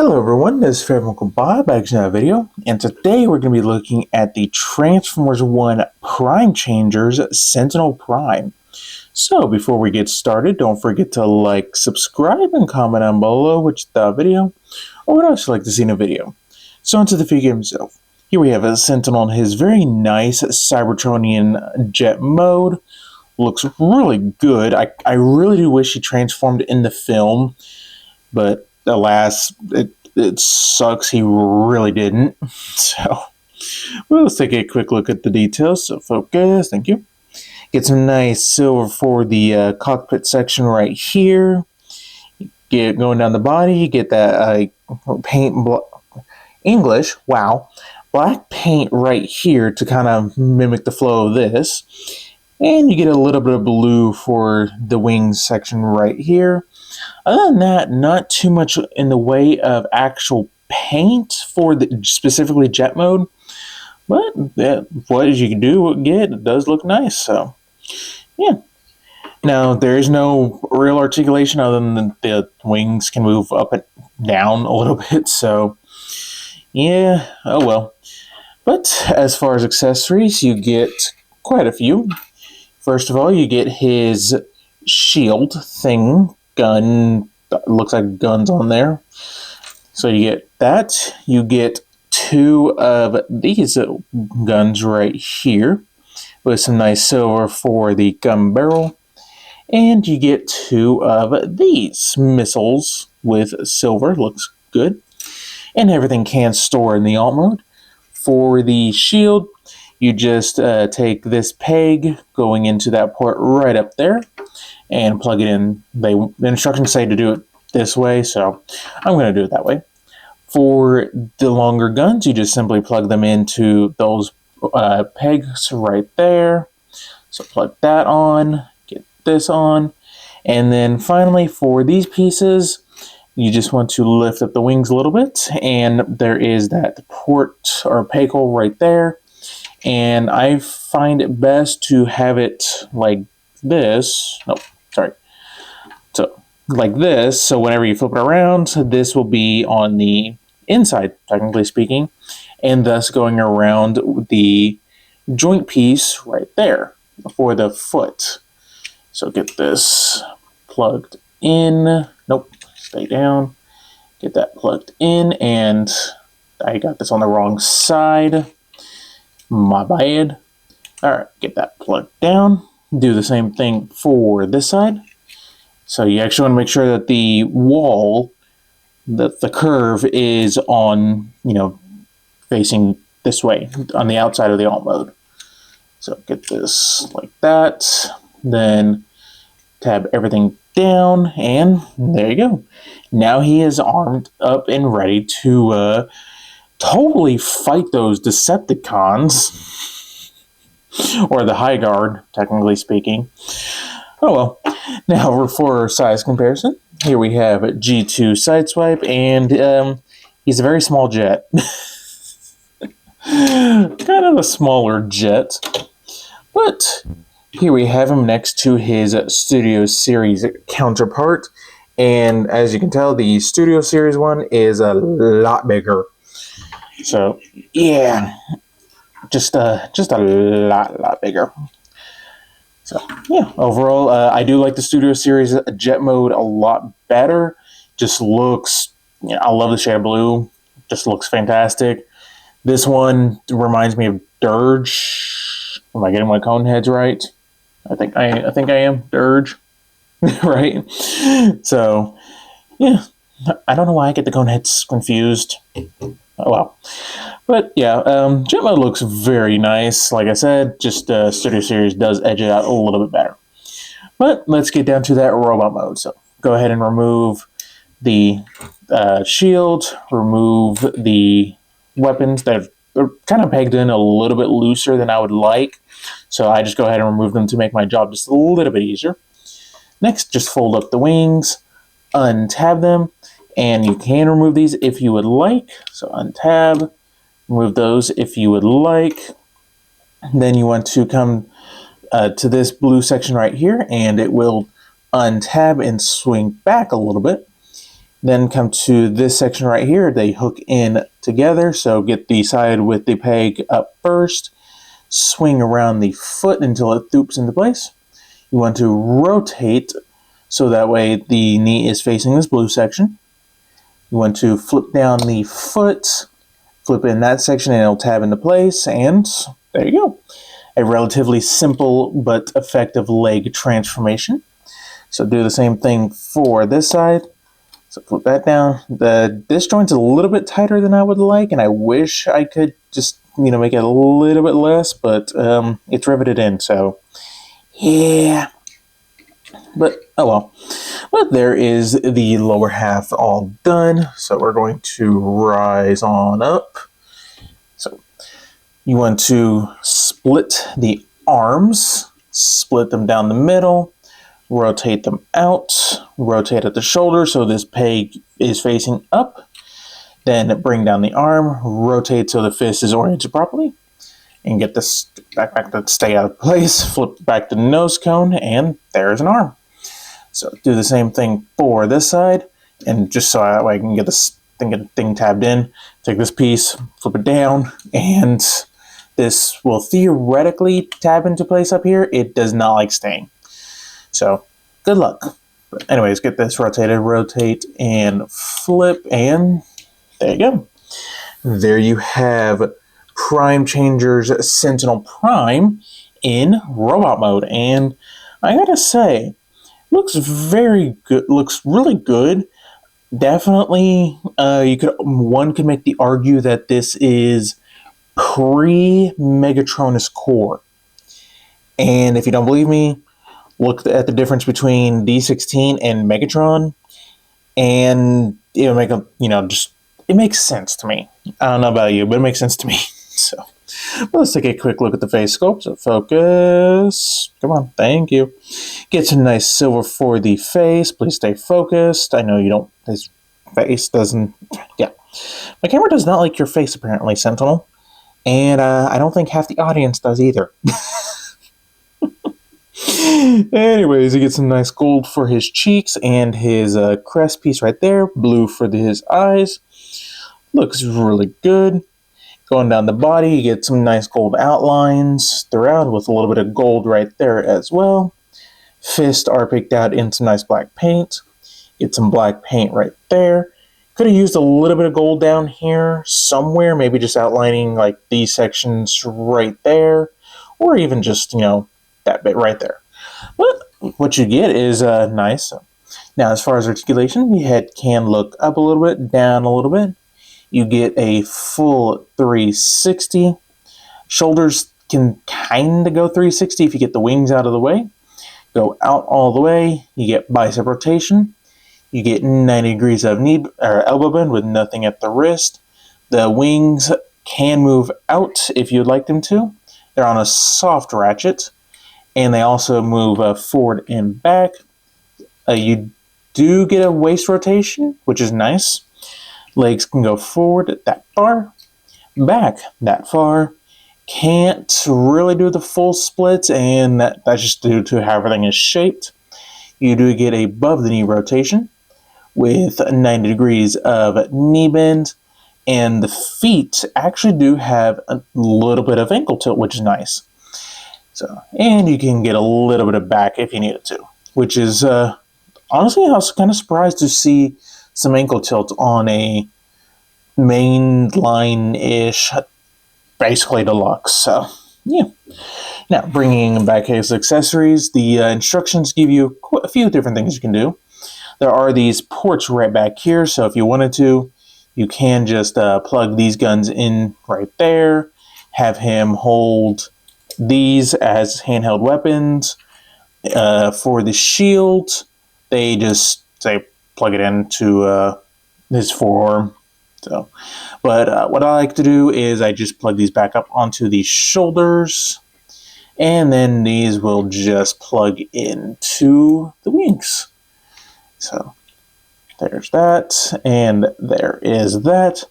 Hello everyone, this is Fair Uncle Bob back to another video, and today we're going to be looking at the Transformers 1 Prime Changers Sentinel Prime. So before we get started, don't forget to like, subscribe, and comment down below which the video or what else you'd like to see in a video. So onto the figure himself. Here we have a Sentinel in his very nice Cybertronian jet mode. Looks really good. I really do wish he transformed in the film, but alas, it sucks he really didn't. So, well, let's take a quick look at the details. So focus, thank you. Get some nice silver for the cockpit section right here. Get going down the body, you get that English, wow. Black paint right here to kind of mimic the flow of this. And you get a little bit of blue for the wings section right here. Other than that, not too much in the way of actual paint for the specifically jet mode. But what you can get, it does look nice. So, yeah. Now, there is no real articulation other than the wings can move up and down a little bit. So, yeah, oh well. But as far as accessories, you get quite a few. First of all, you get his shield thing, gun, looks like guns on there. So you get that. You get two of these guns right here with some nice silver for the gun barrel. And you get two of these missiles with silver, looks good. And everything can store in the alt mode. For the shield, you just take this peg going into that port right up there and plug it in. The instructions say to do it this way, so I'm going to do it that way. For the longer guns, you just simply plug them into those pegs right there. So plug that on, get this on, and then finally for these pieces, you just want to lift up the wings a little bit, and there is that port or peg hole right there. And I find it best to have it like this. Nope, sorry. So, like this. So, whenever you flip it around, this will be on the inside, technically speaking, and thus going around the joint piece right there for the foot. So, get this plugged in. Nope, stay down. Get that plugged in, and I got this on the wrong side. My bad. Alright, get that plugged down. Do the same thing for this side. So you actually want to make sure that the wall, that the curve is on, facing this way, on the outside of the alt mode. So get this like that. Then tab everything down, and there you go. Now he is armed up and ready to totally fight those Decepticons, or the High Guard, technically speaking. Oh well. Now for size comparison, here we have G2 Sideswipe, and he's a very small jet. Kind of a smaller jet. But here we have him next to his Studio Series counterpart, and as you can tell, the Studio Series one is a lot bigger. So, yeah, just a lot bigger. So, yeah, overall, I do like the Studio Series jet mode a lot better. Just looks, I love the shade of blue. Just looks fantastic. This one reminds me of Dirge. Am I getting my cone heads right? I think I am. Dirge, right? So, yeah, I don't know why I get the cone heads confused. Oh, well. But yeah, jet mode looks very nice. Like I said, just Studio Series does edge it out a little bit better. But let's get down to that robot mode. So go ahead and remove the shield, remove the weapons that are kind of pegged in a little bit looser than I would like. So I just go ahead and remove them to make my job just a little bit easier. Next, just fold up the wings, untab them, and you can remove these if you would like. So untab, remove those if you would like. Then you want to come to this blue section right here, and it will untab and swing back a little bit. Then come to this section right here. They hook in together, so get the side with the peg up first. Swing around the foot until it thoops into place. You want to rotate so that way the knee is facing this blue section. You want to flip down the foot, flip in that section, and it'll tab into place, and there you go. A relatively simple but effective leg transformation. So do the same thing for this side. So flip that down. This joint's a little bit tighter than I would like, and I wish I could just make it a little bit less, but it's riveted in, so yeah. But oh well. But there is the lower half all done. So we're going to rise on up. So you want to split the arms, split them down the middle, rotate them out, rotate at the shoulder so this peg is facing up. Then bring down the arm, rotate so the fist is oriented properly, and get this back to stay out of place. Flip back to the nose cone, and there's an arm. So do the same thing for this side, and just so that way I can get this thing tabbed in, take this piece, flip it down, and this will theoretically tab into place up here. It does not like staying. So good luck. But anyways, get this rotated, rotate, and flip, and there you go. There you have Prime Changer's Sentinel Prime in robot mode, and I gotta say, looks very good. Looks really good. Definitely, one could make the argue that this is pre-Megatronus Core. And if you don't believe me, look at the difference between D16 and Megatron, and it'll make it makes sense to me. I don't know about you, but it makes sense to me. So let's take a quick look at the face sculpt. So focus. Come on, thank you. Get some nice silver for the face. Please stay focused. I know you don't. His face doesn't. Yeah, my camera does not like your face apparently, Sentinel, and I don't think half the audience does either. Anyways, he gets some nice gold for his cheeks and his crest piece right there. Blue for his eyes. Looks really good. Going down the body, you get some nice gold outlines throughout with a little bit of gold right there as well. Fists are picked out in some nice black paint. Get some black paint right there. Could have used a little bit of gold down here somewhere, maybe just outlining like these sections right there, or even just, that bit right there. But what you get is nice. Now, as far as articulation, your head can look up a little bit, down a little bit. You get a full 360. Shoulders can kind of go 360 if you get the wings out of the way. Go out all the way. You get bicep rotation. You get 90 degrees of knee or elbow bend with nothing at the wrist. The wings can move out if you'd like them to. They're on a soft ratchet. And they also move forward and back. You do get a waist rotation, which is nice. Legs can go forward that far, back that far. Can't really do the full splits, and that's just due to how everything is shaped. You do get a above the knee rotation with 90 degrees of knee bend, and the feet actually do have a little bit of ankle tilt, which is nice. So, and you can get a little bit of back if you needed to, which is honestly, I was kind of surprised to see some ankle tilt on a mainline-ish, basically deluxe. So, yeah. Now, bringing back his accessories, the instructions give you a few different things you can do. There are these ports right back here, so if you wanted to, you can just plug these guns in right there, have him hold these as handheld weapons. For the shield, they just plug it into his forearm. So, but what I like to do is I just plug these back up onto the shoulders, and then these will just plug into the wings. So there's that, and there is that.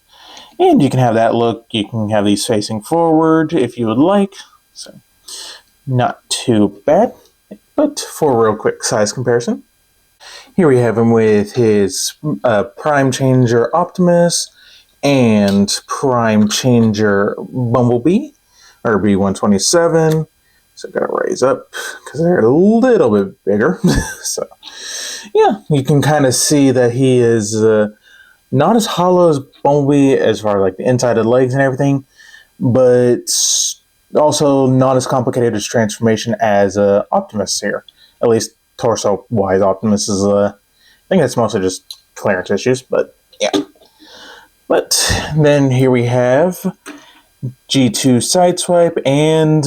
And you can have that look. You can have these facing forward if you would like. So not too bad. But for a real quick size comparison, Here we have him with his Prime Changer Optimus and Prime Changer Bumblebee, or B127. So I gotta raise up because they're a little bit bigger. So yeah, you can kind of see that he is not as hollow as Bumblebee as far as like the inside of the legs and everything, but also not as complicated as transformation as Optimus here. At least torso-wise, Optimus is I think that's mostly just clearance issues, but yeah. But then here we have G2 Sideswipe, and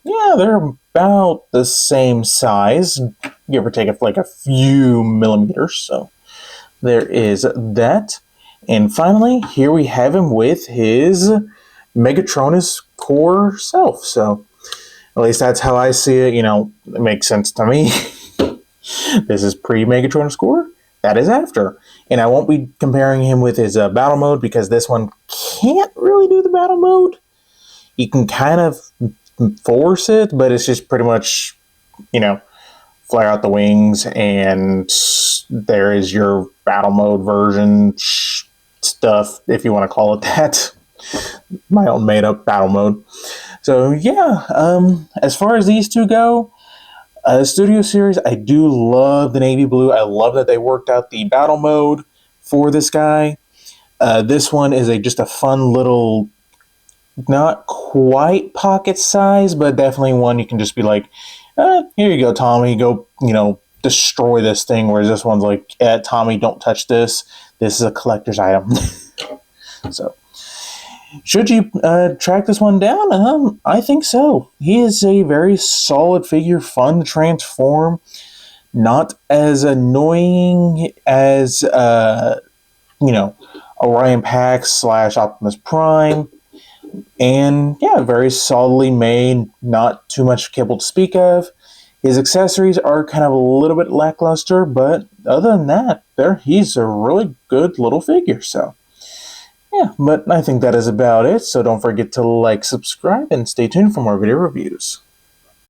yeah, they're about the same size, give or take like a few millimeters, so there is that. And finally, here we have him with his Megatronus core self, so at least that's how I see it. You know, it makes sense to me. This is pre-Megatronus core, that is after. And I won't be comparing him with his battle mode because this one can't really do the battle mode. You can kind of force it, but it's just pretty much, you know, flare out the wings and there is your battle mode version stuff, if you want to call it that. My own made up battle mode. So yeah, as far as these two go, Studio Series, I do love the navy blue. I love that they worked out the battle mode for this guy. This one is just a fun little, not quite pocket size, but definitely one you can just be like, here you go, Tommy, go, you know, destroy this thing. Whereas this one's like, Tommy, don't touch this. This is a collector's item. So, should you track this one down? I think so. He is a very solid figure, fun to transform, not as annoying as, you know, Orion Pax / Optimus Prime. And yeah, very solidly made, not too much cable to speak of. His accessories are kind of a little bit lackluster, but other than that, he's a really good little figure. So yeah, but I think that is about it. So don't forget to like, subscribe, and stay tuned for more video reviews.